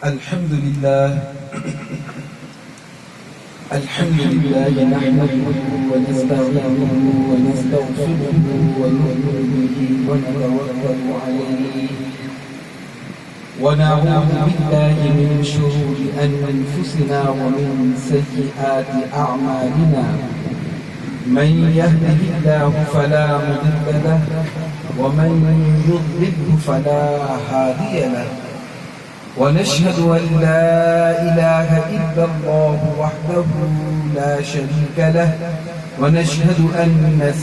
الحمد لله نحمده ونستعينه ونستغفره ونؤمن به ونتوكل عليه ونعوذ بالله من شرور أنفسنا ومن سيئات أعمالنا من يهده الله فلا مضل له ومن يضلل فلا هادي له ونشهد أن لا إله إلا الله وحده لا شريك له ونشهد أن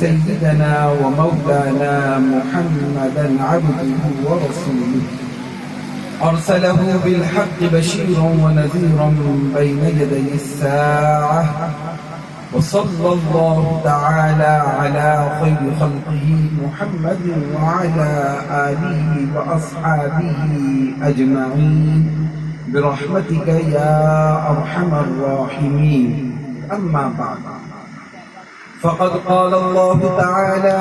سيدنا ومولانا محمدا عبده ورسوله أرسله بالحق بشيرا ونذيرا بين يدي الساعة وصلى الله تعالى على خير خلقه محمد وعلى آله وأصحابه أجمعين برحمتك يا أرحم الراحمين. أما بعد فقد قال الله تعالى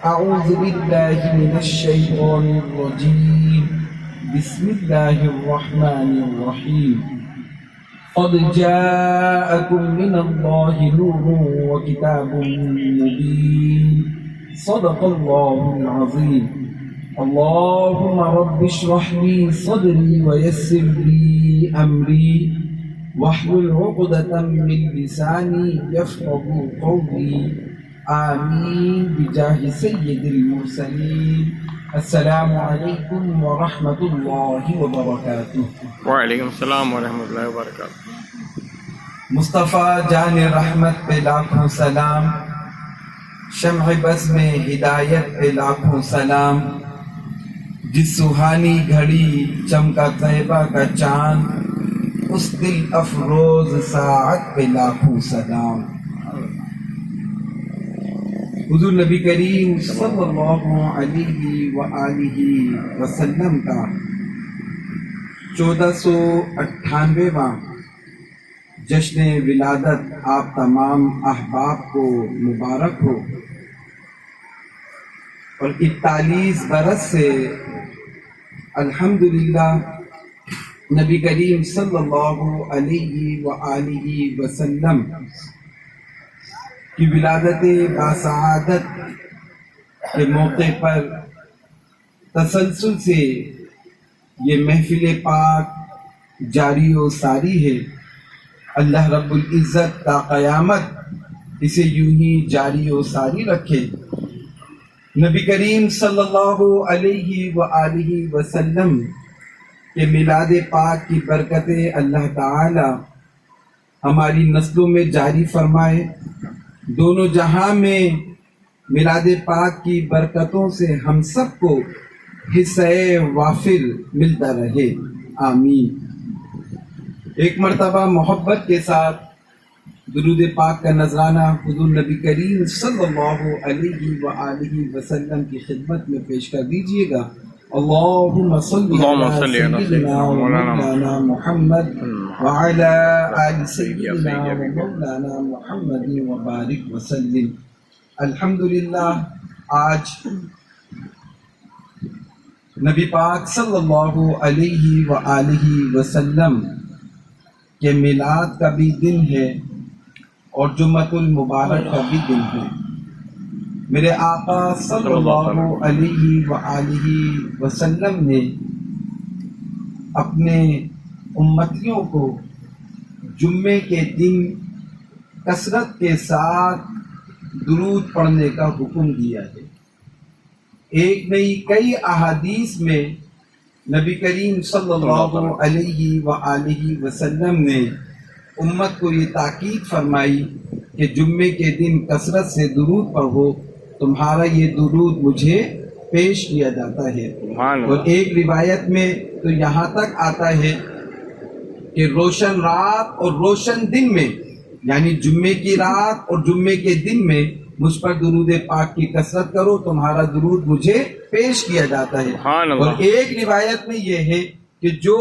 أعوذ بالله من الشيطان الرجيم بسم الله الرحمن الرحيم قد جاءكم من الله نور وكتاب مبين صدق الله العظيم. اللهم رب اشرح لي صدري ويسر لي أمري واحلل عقدة من لساني يفقهوا قولي آمين بجاه سيد المرسلين. السلام علیکم ورحمۃ اللہ وبرکاتہ. وعلیکم السلام ورحمۃ اللہ وبرکاتہ. مصطفیٰ جان رحمت پہ لاکھوں سلام، شمع بز میں ہدایت پہ لاکھوں سلام، جس سہانی گھڑی چمکا طیبہ کا چاند، اس دل افروز ساعت پہ لاکھوں سلام. حضور نبی کریم صلی اللہ علیہ وآلہ وسلم کا 1498واں جشن ولادت آپ تمام احباب کو مبارک ہو، اور 41 برس سے الحمدللہ نبی کریم صلی اللہ علیہ وآلہ وسلم کی ولادت باسعادت کے موقع پر تسلسل سے یہ محفل پاک جاری و ساری ہے. اللہ رب العزت تا قیامت اسے یوں ہی جاری و ساری رکھے. نبی کریم صلی اللہ علیہ وآلہ وسلم کے میلاد پاک کی برکتیں اللہ تعالی ہماری نسلوں میں جاری فرمائے. دونوں جہاں میں میلاد پاک کی برکتوں سے ہم سب کو حصہ وافر ملتا رہے. آمین. ایک مرتبہ محبت کے ساتھ درود پاک کا نذرانہ حضور نبی کریم صلی اللہ علیہ وآلہ وسلم کی خدمت میں پیش کر دیجئے گا. اللہم صلی علی سیدنا مولانا محمد وعلى آل سیدنا مولانا محمد وبارک وسلم. الحمدللہ آج نبی پاک صلی اللہ علیہ وآلہ وسلم کے میلاد کا بھی دن ہے اور جمعۃ المبارک کا بھی دن ہے. میرے آقا صلی اللہ علیہ وآلہ وسلم نے اپنے امتیوں کو جمعے کے دن کثرت کے ساتھ درود پڑھنے کا حکم دیا ہے. ایک نہیں کئی احادیث میں نبی کریم صلی اللہ علیہ وآلہ وسلم نے امت کو یہ تاکید فرمائی کہ جمعے کے دن کثرت سے درود پڑھو، تمہارا یہ درود مجھے پیش کیا جاتا ہے. اور ایک روایت میں تو یہاں تک آتا ہے کہ روشن رات اور روشن دن میں، یعنی جمعے کی رات اور جمعے کے دن میں مجھ پر درود پاک کی کثرت کرو، تمہارا درود مجھے پیش کیا جاتا ہے. اور ایک روایت میں یہ ہے کہ جو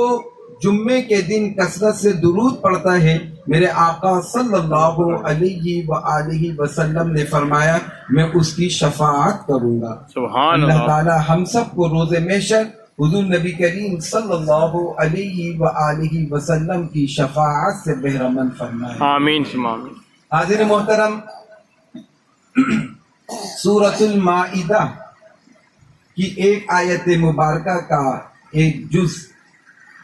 جمعے کے دن کثرت سے درود پڑھتا ہے، میرے آقا صلی اللہ علیہ وآلہ وسلم نے فرمایا میں اس کی شفاعت کروں گا. سبحان اللہ تعالی ہم سب کو روز محشر حضور نبی کریم صلی اللہ علیہ وآلہ وسلم کی شفاعت سے بہرمند فرمائے۔ آمین ثم آمین۔ حاضر محترم، سورۃ المائدہ کی ایک آیت مبارکہ کا ایک جز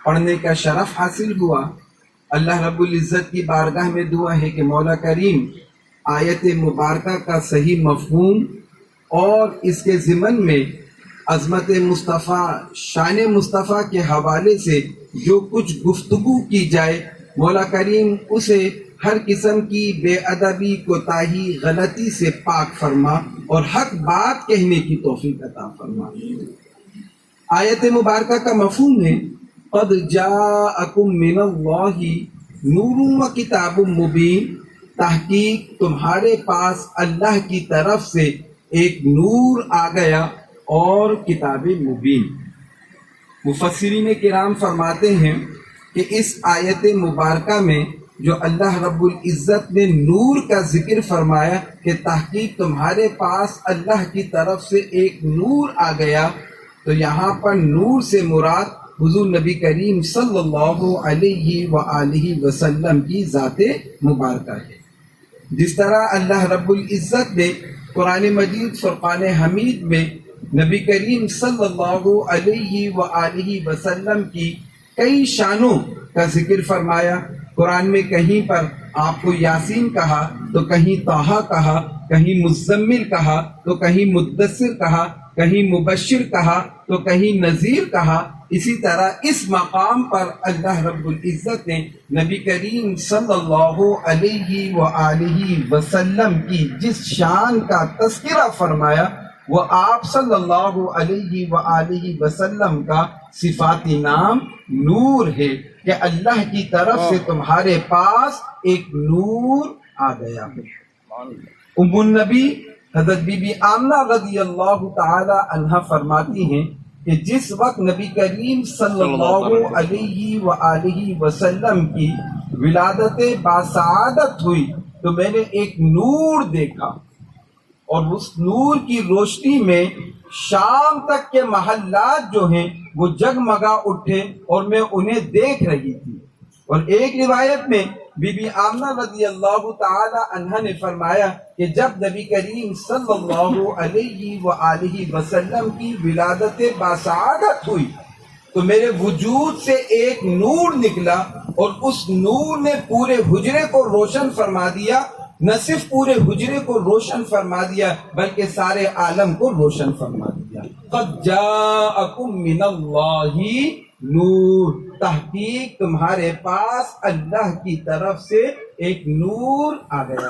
پڑھنے کا شرف حاصل ہوا۔ اللہ رب العزت کی بارگاہ میں دعا ہے کہ مولا کریم آیت مبارکہ کا صحیح مفہوم اور اس کے ضمن میں عظمت مصطفیٰ، شان مصطفیٰ کے حوالے سے جو کچھ گفتگو کی جائے، مولا کریم اسے ہر قسم کی بے ادبی، کوتاہی، غلطی سے پاک فرما اور حق بات کہنے کی توفیق عطا فرما۔ آیت مبارکہ کا مفہوم ہے قد جاءکم من اللہ نور و کتاب مبین، تحقیق تمہارے پاس اللہ کی طرف سے ایک نور آ گیا اور کتاب مبین۔ مفسرین کرام فرماتے ہیں کہ اس آیت مبارکہ میں جو اللہ رب العزت نے نور کا ذکر فرمایا کہ تحقیق تمہارے پاس اللہ کی طرف سے ایک نور آ گیا، تو یہاں پر نور سے مراد حضور نبی کریم صلی اللہ علیہ وآلہ وسلم کی ذات مبارکہ ہے۔ جس طرح اللہ رب العزت نے قرآن مجید فرقان حمید میں نبی کریم صلی اللہ علیہ وآلہ وسلم کی کئی شانوں کا ذکر فرمایا۔ قرآن میں کہیں پر آپ کو یاسین کہا تو کہیں طٰہٰ کہا، کہیں مزمل کہا تو کہیں مدثر کہا، کہیں مبشر کہا تو کہیں نذیر کہا۔ اسی طرح اس مقام پر اللہ رب العزت نے نبی کریم صلی اللہ علیہ وآلہ وسلم کی جس شان کا تذکرہ فرمایا وہ آپ صلی اللہ علیہ وآلہ وسلم کا صفاتی نام نور ہے کہ اللہ کی طرف سے تمہارے پاس ایک نور آ گیا ہے۔ ام النبی حضرت بی بی آمنہ رضی اللہ تعالی عنہا فرماتی ہیں کہ جس وقت نبی کریم صلی اللہ علیہ وآلہ وسلم کی ولادت باسعادت ہوئی تو میں نے ایک نور دیکھا، اور اس نور کی روشنی میں شام تک کے محلات جو ہیں وہ جگمگا اٹھے اور میں انہیں دیکھ رہی تھی۔ اور ایک روایت میں بی بی آمنہ رضی اللہ تعالی عنہ نے فرمایا کہ جب نبی کریم صلی اللہ علیہ وآلہ وسلم کی ولادت باسعادت ہوئی تو میرے وجود سے ایک نور نکلا، اور اس نور نے پورے حجرے کو روشن فرما دیا۔ نہ صرف پورے حجرے کو روشن فرما دیا بلکہ سارے عالم کو روشن فرما دیا۔ قد جاءکم من اللہ نور، تحقیق تمہارے پاس اللہ کی طرف سے ایک نور آ گیا۔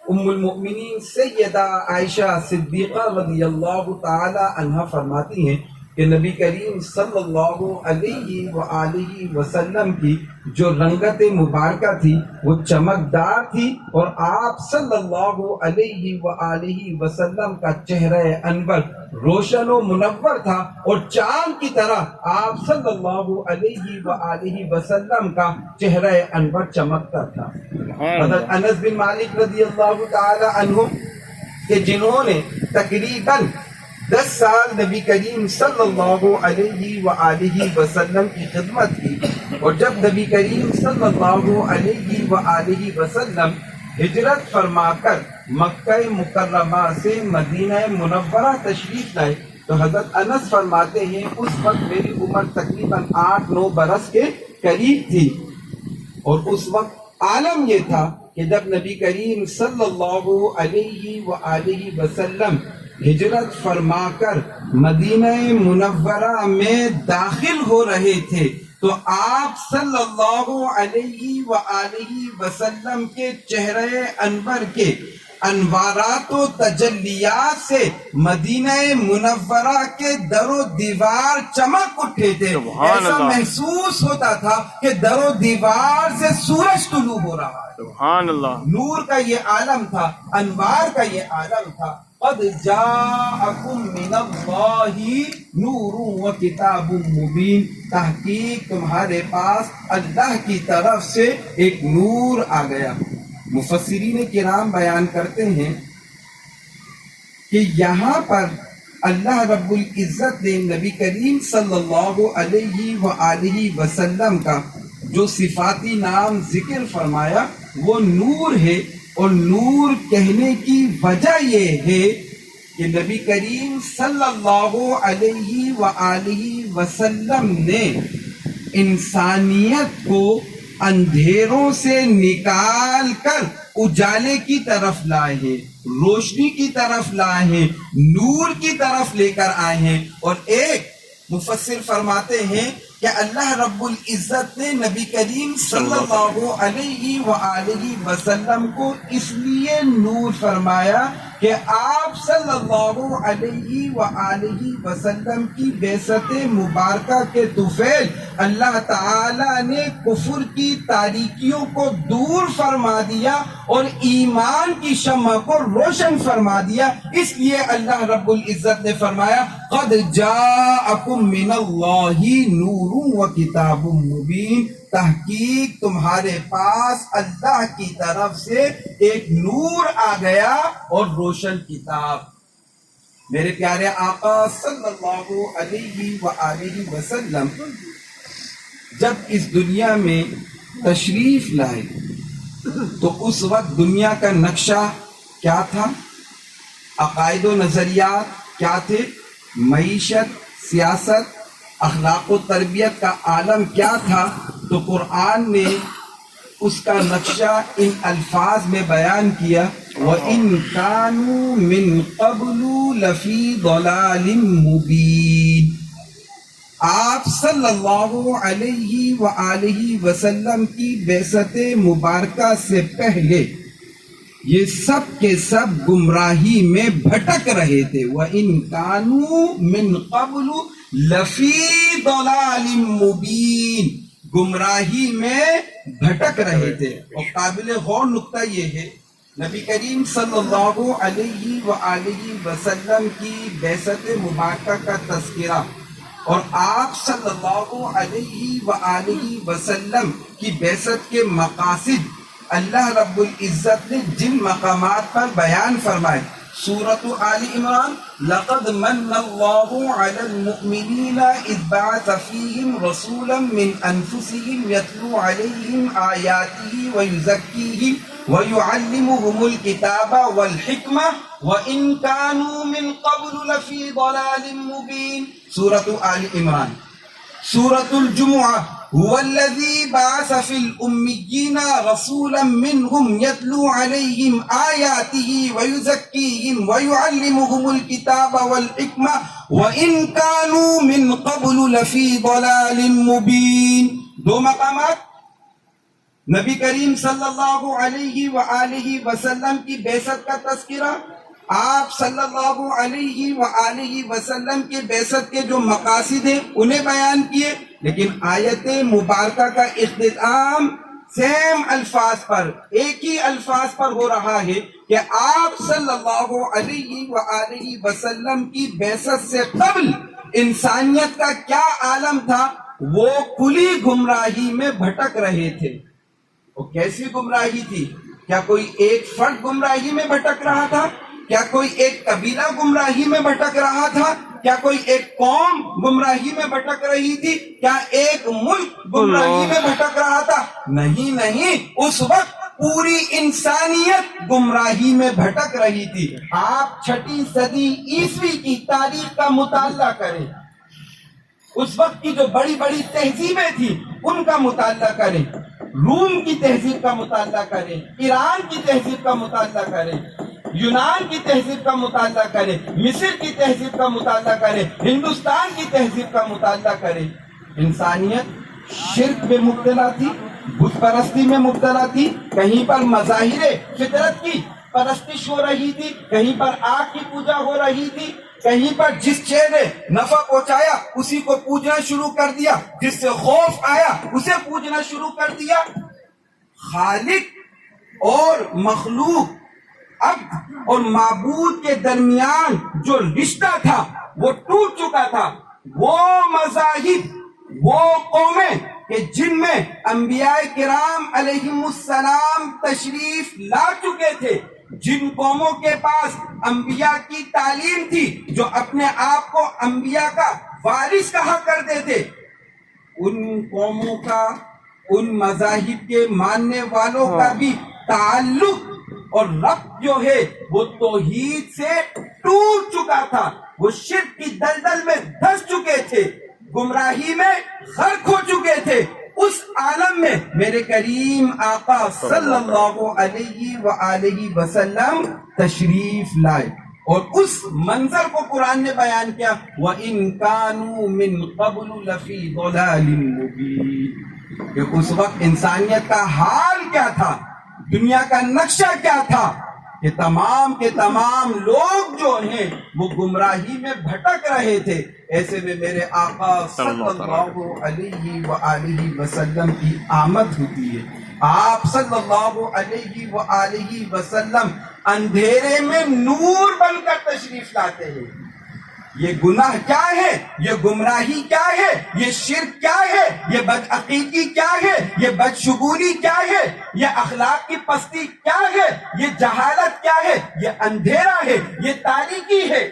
ام المؤمنین سیدہ عائشہ صدیقہ رضی اللہ تعالی عنہا فرماتی ہیں کہ نبی کریم صلی اللہ علیہ وآلہ وسلم کی جو رنگت مبارکہ تھی وہ چمکدار تھی، اور آپ صلی اللہ علیہ وآلہ وسلم کا چہرہ انور روشن و منور تھا، اور چاند کی طرح آپ صلی اللہ علیہ وآلہ وسلم کا چہرہ انور چمکتا تھا۔ حضرت انس بن مالک رضی اللہ تعالی عنہ کہ جنہوں نے تقریباً 10 سال نبی کریم صلی اللہ علیہ وآلہ وسلم کی خدمت کی، اور جب نبی کریم صلی اللہ علیہ وآلہ وسلم ہجرت فرما کر مکہ مکرمہ سے مدینہ منورہ تشریف لائے تو حضرت انس فرماتے ہیں اس وقت میری عمر تقریباً 8-9 برس کے قریب تھی، اور اس وقت عالم یہ تھا کہ جب نبی کریم صلی اللہ علیہ وآلہ وسلم ہجرت فرما کر مدینہ منورہ میں داخل ہو رہے تھے تو آپ صلی اللہ علیہ وآلہ وسلم کے چہرے انور کے انوارات و تجلیات سے مدینہ منورہ کے در و دیوار چمک اٹھے تھے۔ ایسا محسوس ہوتا تھا کہ در و دیوار سے سورج طلوع ہو رہا ہے۔ سبحان اللہ۔ نور کا یہ عالم تھا، انوار کا یہ عالم تھا۔ قد جاءکم من اللہ نور و کتاب مبین، تحقیق تمہارے پاس اللہ کی طرف سے ایک نور آ گیا۔ مفسرین کرام بیان کرتے ہیں کہ یہاں پر اللہ رب العزت نے نبی کریم صلی اللہ علیہ وآلہ وسلم کا جو صفاتی نام ذکر فرمایا وہ نور ہے، اور نور کہنے کی وجہ یہ ہے کہ نبی کریم صلی اللہ علیہ وآلہ وسلم نے انسانیت کو اندھیروں سے نکال کر اجالے کی طرف لائے ہیں، روشنی کی طرف لائے ہیں، نور کی طرف لے کر آئے ہیں۔ اور ایک مفسر فرماتے ہیں کہ اللہ رب العزت نے نبی کریم صلی اللہ علیہ وآلہ وسلم کو اس لیے نور فرمایا کہ آپ صلی اللہ علیہ وآلہ وسلم کی بعثت مبارکہ کے طفیل اللہ تعالی نے کفر کی تاریکیوں کو دور فرما دیا اور ایمان کی شمع کو روشن فرما دیا۔ اس لیے اللہ رب العزت نے فرمایا قد جاءکم من اللہ نور و کتاب مبین، تحقیق تمہارے پاس اللہ کی طرف سے ایک نور آ گیا اور روشن کتاب۔ میرے پیارے آقا صلی اللہ علیہ وآلہ وسلم جب اس دنیا میں تشریف لائے تو اس وقت دنیا کا نقشہ کیا تھا، عقائد و نظریات کیا تھے، معیشت، سیاست، اخلاق و تربیت کا عالم کیا تھا، تو قرآن نے اس کا نقشہ ان الفاظ میں بیان کیا وَإِن كَانُوا مِن قَبْلُ لَفِي ضَلَالٍ مُبِينٍ۔ آپ صلی اللہ علیہ وآلہ وسلم کی بعثت مبارکہ سے پہلے یہ سب کے سب گمراہی میں بھٹک رہے تھے۔ وَإِن كَانُوا مِن قَبْلُ لَفِي ضَلَالٍ مُبِينٍ، گمراہی میں بھٹک رہے تھے۔ اور قابل غور نقطہ یہ ہے نبی کریم صلی اللہ علیہ وآلہ وسلم کی بعثت مبارکہ کا تذکرہ اور آپ صلی اللہ علیہ وآلہ وسلم کی بعثت کے مقاصد اللہ رب العزت نے جن مقامات پر بیان فرمائے، سورۃ آل عمران لقد من اللہ علی المؤمنین اذ بعث فیہم رسولا من انفسہم یتلو علیہم آیاتہ ویزکیہم ویعلمہم الکتاب والحکمہ وإن كانوا من قبل لفی ضلال مبین۔ سورۃ آل عمران۔ سورۃ الجمعہ هو الذي بعث في الأميين رسولا منهم يتلو عليهم آياته ويزكيهم ويعلمهم الكتاب والحكمة وإن كانوا من قبل لفي ضلال مبين۔ دو مقامات نبی کریم صلی اللہ علیہ وآلہ وسلم کی بعثت کا تذکرہ، آپ صلی اللہ علیہ وآلہ وسلم کے بعثت کے جو مقاصد ہیں انہیں بیان کیے، لیکن آیت مبارکہ کا اختتام سیم الفاظ پر، ایک ہی الفاظ پر ہو رہا ہے کہ آپ صلی اللہ علیہ وآلہ وسلم کی بعثت سے قبل انسانیت کا کیا عالم تھا، وہ کلی گمراہی میں بھٹک رہے تھے۔ وہ کیسی گمراہی تھی؟ کیا کوئی ایک فرد گمراہی میں بھٹک رہا تھا؟ کیا کوئی ایک قبیلہ گمراہی میں بھٹک رہا تھا؟ کیا کوئی ایک قوم گمراہی میں بھٹک رہی تھی؟ کیا ایک ملک گمراہی میں بھٹک رہا تھا؟ نہیں نہیں، اس وقت پوری انسانیت گمراہی میں بھٹک رہی تھی۔ آپ 6 صدی عیسوی کی تاریخ کا مطالعہ کریں، اس وقت کی جو بڑی بڑی تہذیبیں تھیں ان کا مطالعہ کریں، روم کی تہذیب کا مطالعہ کریں، ایران کی تہذیب کا مطالعہ کریں، یونان کی تہذیب کا مطالعہ کریں، مصر کی تہذیب کا مطالعہ کریں، ہندوستان کی تہذیب کا مطالعہ کریں۔ انسانیت شرک میں مبتلا تھی، بت پرستی میں مبتلا تھی، کہیں پر مظاہر فطرت کی پرستش ہو رہی تھی، کہیں پر آگ کی پوجا ہو رہی تھی، کہیں پر جس چیز نے نفع پہنچایا اسی کو پوجنا شروع کر دیا، جس سے خوف آیا اسے پوجنا شروع کر دیا۔ خالق اور مخلوق، عبد اور معبود کے درمیان جو رشتہ تھا وہ ٹوٹ چکا تھا۔ وہ مذاہب، وہ قومیں کہ جن میں انبیاء کرام علیہم السلام تشریف لا چکے تھے، جن قوموں کے پاس انبیاء کی تعلیم تھی، جو اپنے آپ کو انبیاء کا وارث کہا کرتے تھے، ان قوموں کا، ان مذاہب کے ماننے والوں کا بھی تعلق اور ربط جو ہے وہ توحید سے ٹوٹ چکا تھا. وہ شرک کی دلدل میں دھس چکے تھے، گمراہی میں غرق ہو چکے تھے. اس عالم میں میرے کریم آقا صلی اللہ علیہ وآلہ وسلم تشریف لائے، اور اس منظر کو قرآن نے بیان کیا، وَإِن كَانُوا مِن قَبْلُ لَفِي ضَلَالٍ مُبِينٍ، کہ اس وقت انسانیت کا حال کیا تھا، دنیا کا نقشہ کیا تھا، کہ تمام کے تمام لوگ جو ہیں وہ گمراہی میں بھٹک رہے تھے. ایسے میں میرے آقا صلی اللہ علیہ وآلہ وسلم کی آمد ہوتی ہے. آپ صلی اللہ علیہ وآلہ وسلم اندھیرے میں نور بن کر تشریف لاتے ہیں. یہ گناہ کیا ہے، یہ گمراہی کیا ہے، یہ شرک کیا ہے، یہ بدعقیدگی کیا ہے، یہ بدشگونی کیا ہے، یہ اخلاق کی پستی کیا ہے، یہ جہالت کیا ہے، یہ اندھیرا ہے، یہ تاریکی ہے.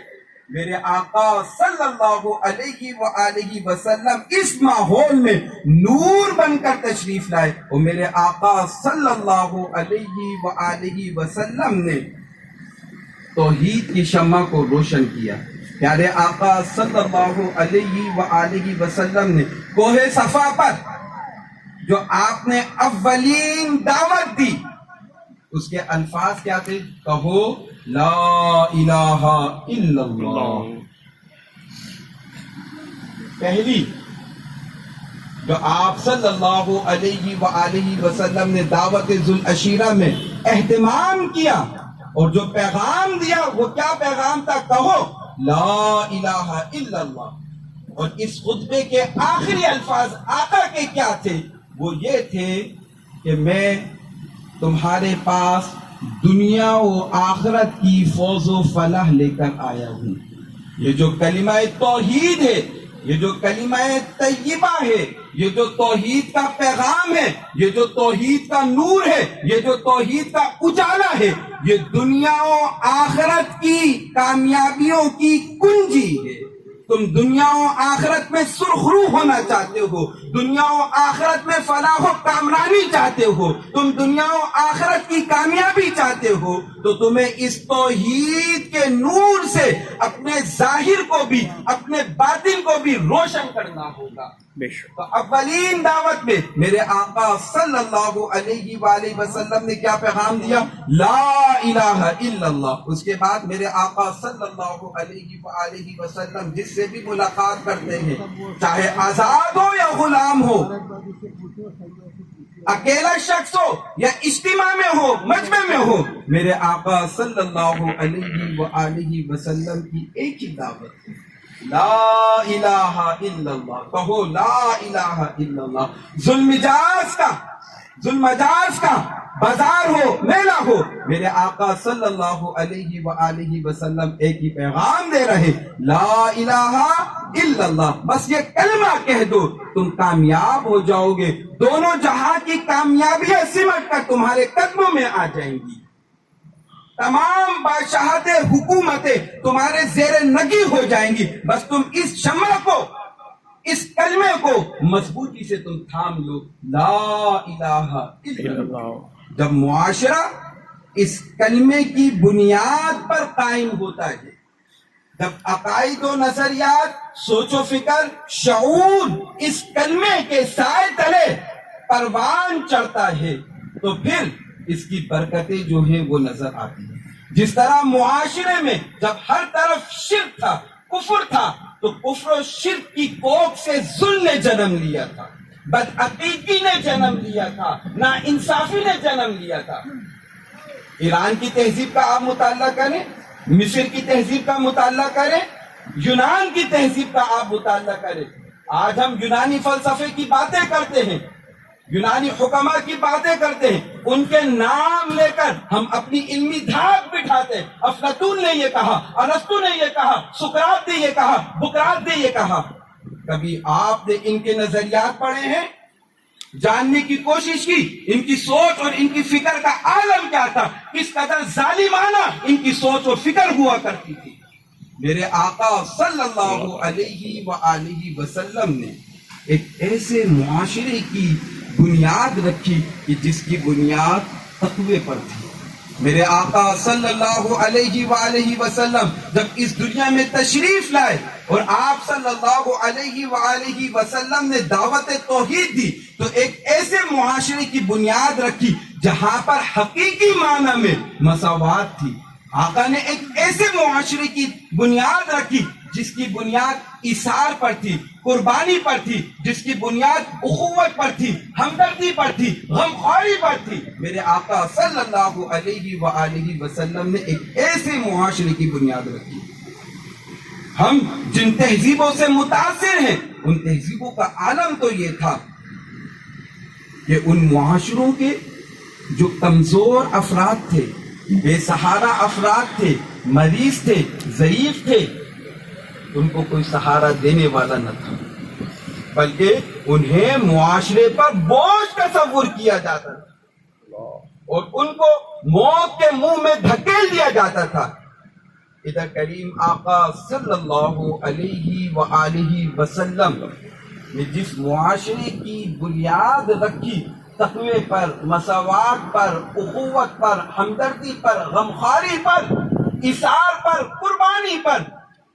میرے آقا صلی اللہ علیہ وآلہ وسلم اس ماحول میں نور بن کر تشریف لائے، اور میرے آقا صلی اللہ علیہ وآلہ وسلم نے توحید کی شمع کو روشن کیا. پیارے آقا صلی اللہ علیہ وآلہ وسلم نے کوہ صفا پر جو آپ نے اولین دعوت دی، اس کے الفاظ کیا تھے؟ کہو لا الہ الا اللہ. پہلی جو آپ صلی اللہ علیہ وآلہ وسلم نے دعوت ذوالعشیرہ میں اہتمام کیا اور جو پیغام دیا وہ کیا پیغام تھا؟ کہو لا الہ الا اللہ. اور اس خطبے کے آخری الفاظ آقا کے کیا تھے؟ وہ یہ تھے کہ میں تمہارے پاس دنیا و آخرت کی فوز و فلاح لے کر آیا ہوں. یہ جو کلمہ توحید ہے، یہ جو کلمہ طیبہ ہے، یہ جو توحید کا پیغام ہے، یہ جو توحید کا نور ہے، یہ جو توحید کا اجالا ہے، یہ دنیا و آخرت کی کامیابیوں کی کنجی ہے. تم دنیا و آخرت میں سرخرو ہونا چاہتے ہو، دنیا و آخرت میں فلاح و کامرانی چاہتے ہو، تم دنیا و آخرت کی کامیابی چاہتے ہو، تو تمہیں اس توحید کے نور سے اپنے ظاہر کو بھی، اپنے باطن کو بھی روشن کرنا ہوگا. تو اولین دعوت میں میرے آقا صلی اللہ علیہ وآلہ وسلم نے کیا پیغام دیا؟ لا الہ الا اللہ. اس کے بعد میرے آقا صلی اللہ علیہ وآلہ وسلم جس سے بھی ملاقات کرتے ہیں، چاہے آزاد ہو یا غلام ہو، اکیلا شخص ہو یا اجتماع میں ہو، مجمع میں ہو، میرے آقا صلی اللہ علیہ وآلہ وسلم کی ایک ہی دعوت ہے، لا الہ الا اللہ. کہو لا الہ الا اللہ. ذوالمجاز کا بازار ہو، میلہ ہو، میرے آقا صلی اللہ علیہ وآلہ وسلم ایک ہی پیغام دے رہے، لا الہ الا اللہ. بس یہ کلمہ کہہ دو، تم کامیاب ہو جاؤ گے. دونوں جہاں کی کامیابیاں سمٹ کر تمہارے قدموں میں آ جائیں گی. تمام بادشاہتیں، حکومتیں تمہارے زیر نگی ہو جائیں گی. بس تم اس شمع کو، اس کلمے کو مضبوطی سے تم تھام لو، لا الہ الا اللہ. جب معاشرہ اس کلمے کی بنیاد پر قائم ہوتا ہے، جب عقائد و نظریات، سوچ و فکر، شعور اس کلمے کے سائے تلے پروان چڑھتا ہے، تو پھر اس کی برکتیں جو ہیں وہ نظر آتی ہیں. جس طرح معاشرے میں جب ہر طرف شرک تھا، کفر تھا، تو کفر و شرک کی کوکھ سے ظلم نے جنم لیا تھا، بدعقیدگی نے جنم لیا تھا، ناانصافی نے جنم لیا تھا. ایران کی تہذیب کا آپ مطالعہ کریں، مصر کی تہذیب کا مطالعہ کریں، یونان کی تہذیب کا آپ مطالعہ کریں. آج ہم یونانی فلسفے کی باتیں کرتے ہیں، یونانی حکماء کی باتیں کرتے ہیں، ان کے نام لے کر ہم اپنی علمی دھاک بٹھاتے ہیں. افلاطون نے یہ کہا، ارسطو نے یہ کہا، سقراط نے یہ کہا، بقراط نے یہ کہا. کبھی آپ نے ان کے نظریات پڑھے ہیں؟ جاننے کی کوشش کی ان کی سوچ اور ان کی فکر کا عالم کیا تھا، کس قدر ظالمانہ ان کی سوچ اور فکر ہوا کرتی تھی۔ میرے آقا صلی اللہ علیہ وآلہ وسلم نے ایک ایسے معاشرے کی بنیاد رکھی کہ جس کی بنیاد تقوی پر تھی۔ میرے آقا صلی اللہ علیہ وآلہ وسلم جب اس دنیا میں تشریف لائے اور آپ صلی اللہ علیہ وآلہ وسلم نے دعوت توحید دی تو ایک ایسے معاشرے کی بنیاد رکھی جہاں پر حقیقی معنی میں مساوات تھی۔ آقا نے ایک ایسے معاشرے کی بنیاد رکھی جس کی بنیاد ایثار پر تھی، قربانی پر تھی، جس کی بنیاد اخوت پر تھی، ہمدردی پر تھی، غمخواری پر تھی۔ میرے آقا صلی اللہ علیہ وآلہ وسلم نے ایک ایسے معاشرے کی بنیاد رکھی۔ ہم جن تہذیبوں سے متاثر ہیں ان تہذیبوں کا عالم تو یہ تھا کہ ان معاشروں کے جو کمزور افراد تھے، بے سہارا افراد تھے، مریض تھے، ضعیف تھے، ان کو کوئی سہارا دینے والا نہ تھا، بلکہ انہیں معاشرے پر بوجھ تصور کیا جاتا تھا اور ان کو موت کے منہ میں دھکیل دیا جاتا تھا۔ ادھر کریم آقا صلی اللہ علیہ وآلہ وسلم نے جس معاشرے کی بنیاد رکھی تقوی پر، مساوات پر، اخوت پر، ہمدردی پر، غمخواری پر، ایثار پر، قربانی پر،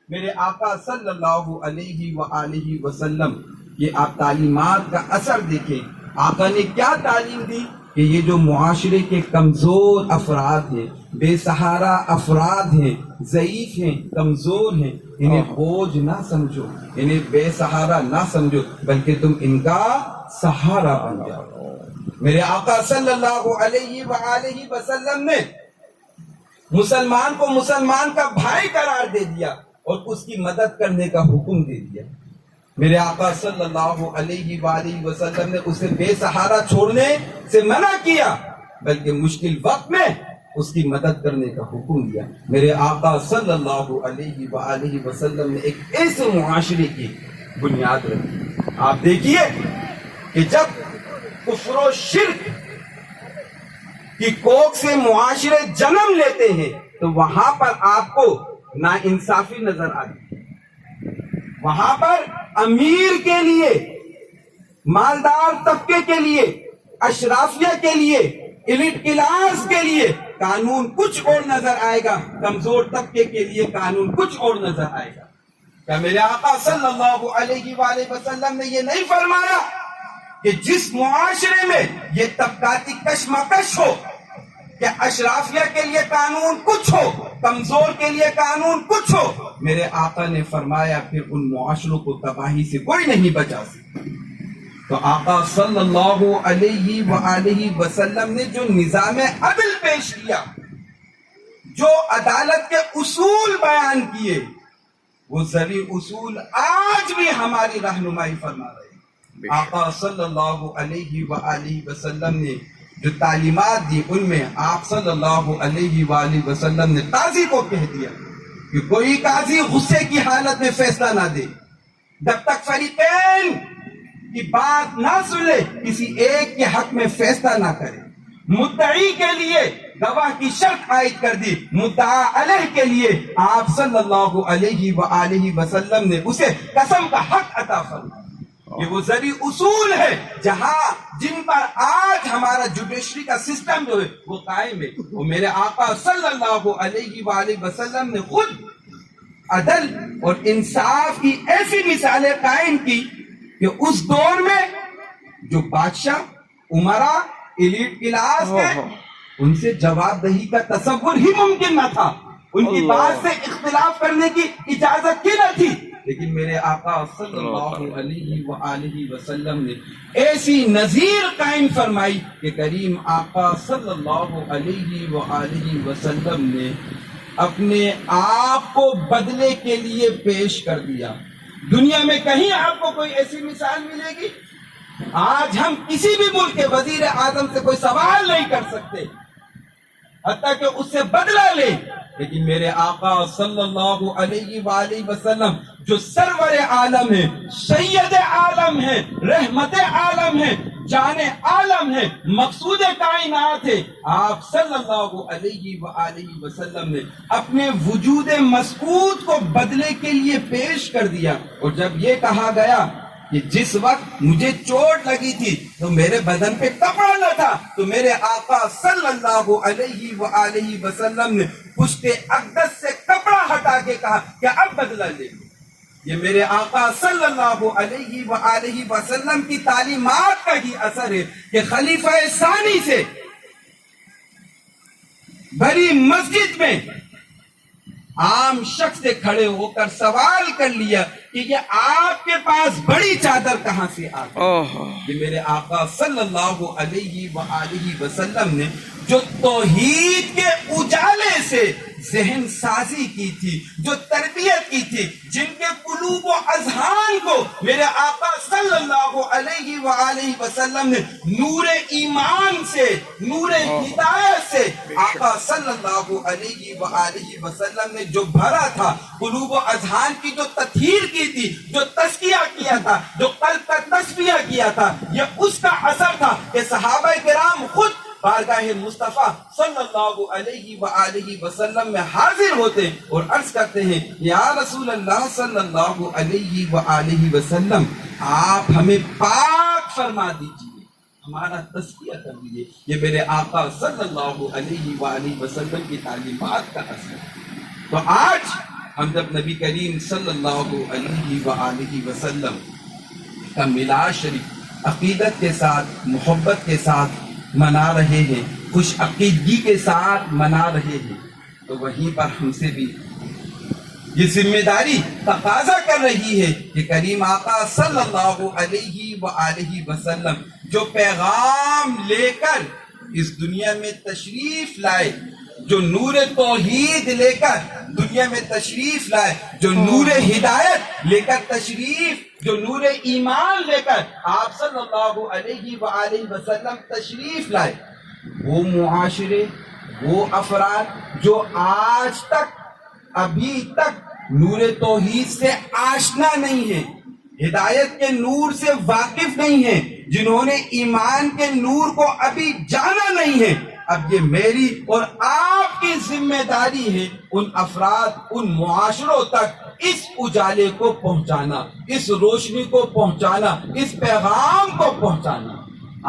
میرے آقا صلی اللہ علیہ وآلہ وسلم یہ آپ تعلیمات کا اثر دیکھیں۔ آقا نے کیا تعلیم دی کہ یہ جو معاشرے کے کمزور افراد ہیں، بے سہارا افراد ہیں، ضعیف ہیں، کمزور ہیں، انہیں بوجھ نہ سمجھو، انہیں بے سہارا نہ سمجھو، بلکہ تم ان کا سہارا بن جاؤ۔ میرے آقا صلی اللہ علیہ وآلہ وسلم نے مسلمان کو مسلمان کا بھائی قرار دے دیا اور اس کی مدد کرنے کا حکم دے دیا۔ میرے آقا صلی اللہ علیہ وآلہ وسلم نے اسے بے سہارا چھوڑنے سے منع کیا، بلکہ مشکل وقت میں اس کی مدد کرنے کا حکم دیا۔ میرے آقا صلی اللہ علیہ وآلہ وسلم نے ایک ایسے معاشرے کی بنیاد رکھی۔ آپ دیکھیے کہ جب کفر و شرک کی کوکھ سے معاشرے جنم لیتے ہیں تو وہاں پر آپ کو ناانصافی نظر آتی ہے۔ وہاں پر امیر کے لیے، مالدار طبقے کے لیے، اشرافیہ کے لیے، ایلیٹ کلاس کے لیے قانون کچھ اور نظر آئے گا، کمزور طبقے کے لیے قانون کچھ اور نظر آئے گا۔ کیا میرے آقا صلی اللہ علیہ وآلہ وسلم نے یہ نہیں فرمایا کہ جس معاشرے میں یہ طبقاتی کشمکش ہو کہ اشرافیہ کے لیے قانون کچھ ہو، کمزور کے لیے قانون کچھ ہو، میرے آقا نے فرمایا پھر ان معاشروں کو تباہی سے کوئی نہیں بچا سکتا۔ تو آقا صلی اللہ علیہ وآلہ وسلم نے جو نظام عدل پیش کیا، جو عدالت کے اصول بیان کیے، وہ ذری اصول آج بھی ہماری رہنمائی فرما رہے ہیں۔ آقا صلی اللہ علیہ وآلہ وسلم نے جو تعلیمات دی ان میں آپ صلی اللہ علیہ وآلہ وسلم نے قاضی کو کہہ دیا کہ کوئی قاضی غصے کی حالت میں فیصلہ نہ دے، جب تک فریقین کی بات نہ سنے کسی ایک کے حق میں فیصلہ نہ کرے۔ مدعی کے لیے گواہ کی شرط عائد کر دی، مدعا علیہ کے لیے آپ صلی اللہ علیہ وآلہ وسلم نے اسے قسم کا حق عطا فرمایا۔ یہ وہ ذری اصول ہے جن پر آج ہمارا جوڈیشری کا سسٹم جو ہے وہ قائم ہے۔ وہ میرے آقا صلی اللہ علیہ وآلہ وسلم نے خود عدل اور انصاف کی ایسی مثالیں قائم کی کہ اس دور میں جو بادشاہ، امراء، ایلیٹ کلاس تھے، ان سے جواب دہی کا تصور ہی ممکن نہ تھا، ان کی بات سے اختلاف کرنے کی اجازت ہی نہ تھی۔ لیکن میرے آقا صلی اللہ علیہ وآلہ وسلم نے ایسی نظیر قائم فرمائی کہ کریم آقا صلی اللہ علیہ وآلہ وسلم نے اپنے آپ کو بدلے کے لیے پیش کر دیا۔ دنیا میں کہیں آپ کو کوئی ایسی مثال ملے گی؟ آج ہم کسی بھی ملک کے وزیر اعظم سے کوئی سوال نہیں کر سکتے حتیٰ کہ اس سے بدلہ لے، لیکن میرے آقا صلی اللہ علیہ وآلہ وسلم جو سرور عالم ہے، سید عالم ہے، رحمت عالم ہے، جان عالم ہے، مقصود کائنات ہے، آپ صلی اللہ علیہ وآلہ وسلم نے اپنے وجود مسعود کو بدلے کے لیے پیش کر دیا۔ اور جب یہ کہا گیا کہ جس وقت مجھے چوٹ لگی تھی تو میرے بدن پہ کپڑا نہ تھا، تو میرے آقا صلی اللہ علیہ وآلہ وسلم نے پشت اقدس سے کپڑا ہٹا کے کہا کہ اب بدلہ لے لو۔ یہ میرے آقا صلی اللہ علیہ وآلہ وسلم کی تعلیمات کا ہی اثر ہے کہ خلیفہ ثانی سے بڑی مسجد میں عام شخص سے کھڑے ہو کر سوال کر لیا کہ یہ آپ کے پاس بڑی چادر کہاں سے آ گئی؟ یہ میرے آقا صلی اللہ علیہ وآلہ وسلم نے جو توحید کے اجالے سے ذہن سازی کی تھی، جو تربیت کی تھی، جن کے قلوب و اذہان کو میرے آقا صلی اللہ علیہ وآلہ وسلم نے نور ایمان سے، نور ہدایت سے آقا صلی اللہ علیہ وآلہ وسلم نے جو بھرا تھا، قلوب و اذہان کی جو تطہیر کی تھی، جو تزکیہ کیا تھا، جو قلب کا تصفیہ کیا تھا، یہ اس کا اثر تھا کہ صحابہ کرام خود بارگاہ مصطفیٰ صلی اللہ علیہ وآلہ وسلم میں حاضر ہوتے اور عرض کرتے ہیں یا رسول اللہ صلی اللہ علیہ وآلہ وسلم، آپ ہمیں پاک فرما دیجئے، ہمارا تزکیہ کر دیجئے۔ یہ میرے آقا صلی اللہ علیہ وآلہ وسلم کی تعلیمات کا اثر ہے۔ تو آج ہم جب نبی کریم صلی اللہ علیہ وآلہ وسلم کا میلاد شریف عقیدت کے ساتھ، محبت کے ساتھ منا رہے ہیں، خوش عقیدگی کے ساتھ منا رہے ہیں، تو وہیں پر ہم سے بھی یہ ذمہ داری تقاضا کر رہی ہے کہ کریم آقا صلی اللہ علیہ وآلہ وسلم جو پیغام لے کر اس دنیا میں تشریف لائے، جو نور توحید لے کر دنیا میں تشریف لائے، جو نور ہدایت لے کر تشریف، جو نور ایمان لے کر آپ صلی اللہ علیہ وآلہ وسلم تشریف لائے، وہ معاشرے، وہ افراد جو آج تک، ابھی تک نور توحید سے آشنا نہیں ہیں، ہدایت کے نور سے واقف نہیں ہیں، جنہوں نے ایمان کے نور کو ابھی جانا نہیں ہے، اب یہ میری اور آپ کی ذمہ داری ہے ان افراد، ان معاشروں تک اس اجالے کو پہنچانا، اس روشنی کو پہنچانا، اس پیغام کو پہنچانا۔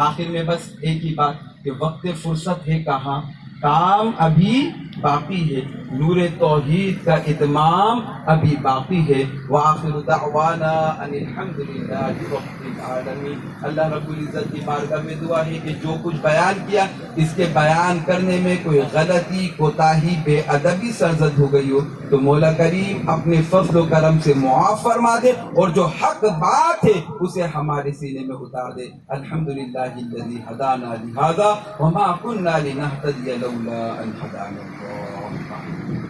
آخر میں بس ایک ہی بات کہ وقت فرصت ہے کہاں، کام ابھی باقی ہے، نور توحید کا اتمام ابھی باقی ہے۔ وآخر دعوانا ان الحمدللہ رب العالمین۔ اللہ رب العزت کی بارگاہ میں دعا ہے کہ جو کچھ بیان کیا اس کے بیان کرنے میں کوئی غلطی، کوتاہی، بے ادبی سرزد ہو گئی ہو تو مولا کریم اپنے فضل و کرم سے معاف فرما دے، اور جو حق بات ہے اسے ہمارے سینے میں اتار دے۔ الحمدللہ الذی ہدانا لہذا وما كنا لنهتدی لولا ان هدانا اللہ۔